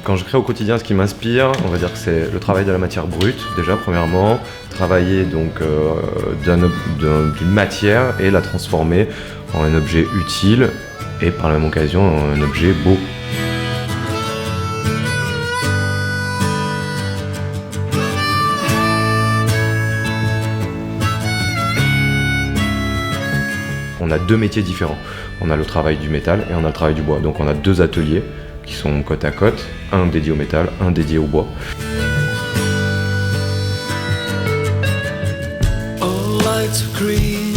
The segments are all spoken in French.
Quand je crée au quotidien, ce qui m'inspire, on va dire que c'est le travail de la matière brute, déjà premièrement, travailler donc d'une matière et la transformer en un objet utile et par la même occasion en un objet beau. On a deux métiers différents. On a le travail du métal et on a le travail du bois. Donc on a deux ateliers qui sont côte à côte, un dédié au métal, un dédié au bois. All lights are green,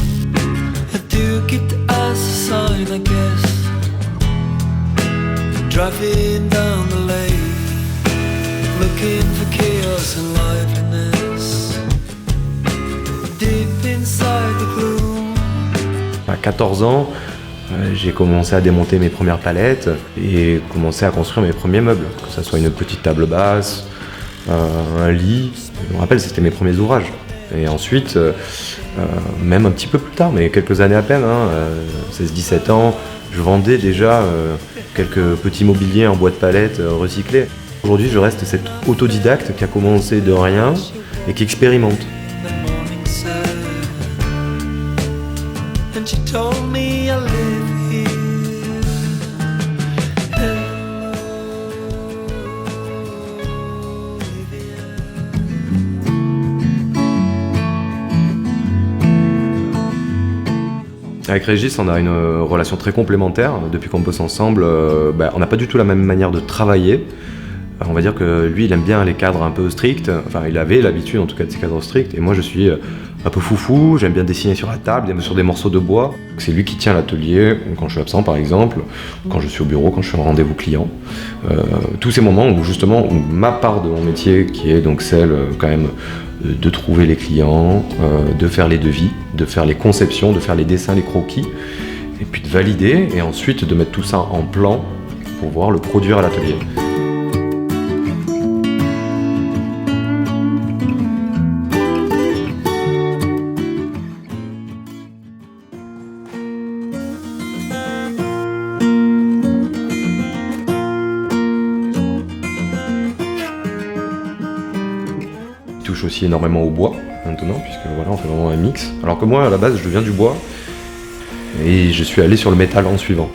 and took it as a sign, I guess. Driving down the lane, looking for chaos and liveliness. Deep inside the gloom. À 14 ans, j'ai commencé à démonter mes premières palettes et commencé à construire mes premiers meubles, que ce soit une petite table basse, un lit. Je me rappelle, c'était mes premiers ouvrages. Et ensuite, même un petit peu plus tard, mais quelques années à peine, 16-17 ans, je vendais déjà quelques petits mobiliers en bois de palette recyclés. Aujourd'hui, je reste cet autodidacte qui a commencé de rien et qui expérimente. And she told me I live here. Avec Régis, on a une relation très complémentaire. Depuis qu'on bosse ensemble, on n'a pas du tout la même manière de travailler. On va dire que lui, il aime bien les cadres un peu stricts. Enfin, il avait l'habitude en tout cas de ces cadres stricts. Et moi, je suis un peu foufou. J'aime bien dessiner sur la table, sur des morceaux de bois. C'est lui qui tient l'atelier quand je suis absent, par exemple, quand je suis au bureau, quand je suis en rendez-vous client. Tous ces moments où justement, où ma part de mon métier, qui est donc celle quand même de trouver les clients, de faire les devis, de faire les conceptions, de faire les dessins, les croquis, et puis de valider, et ensuite de mettre tout ça en plan pour pouvoir le produire à l'atelier. Touche aussi énormément au bois maintenant, puisque voilà, on fait vraiment un mix. Alors que moi, à la base, je viens du bois et je suis allé sur le métal en suivant.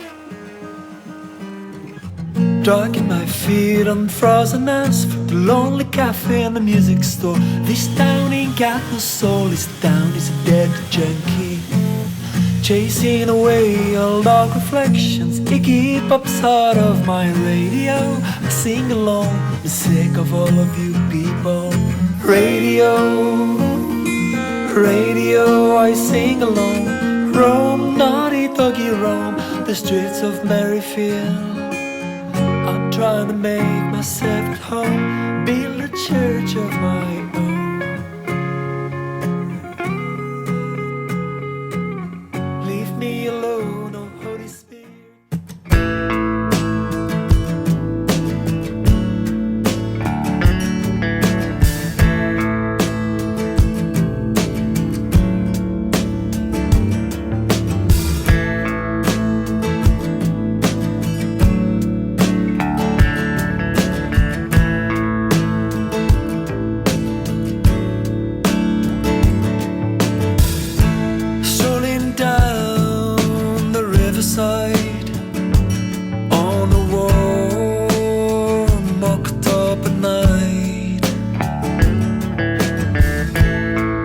Dragging my feet on frozen asphalt, the lonely cafe and the music store. This town ain't got no soul, this town is a dead junkie. Chasing away all dark reflections, Iggy Pop's out of my radio. I sing along, I'm sick of all of you people. Radio, radio, I sing along. Rome, naughty doggy Rome, the streets of Merryfield. I'm trying to make myself at home, build a church of my own. Leave me alone, oh Holy Spirit. On a warm October night,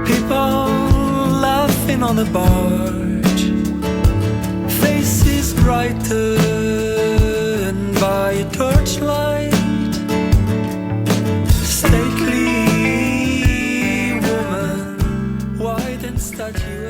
people laughing on the barge, faces brightened by a torchlight. Stately woman, white and statue.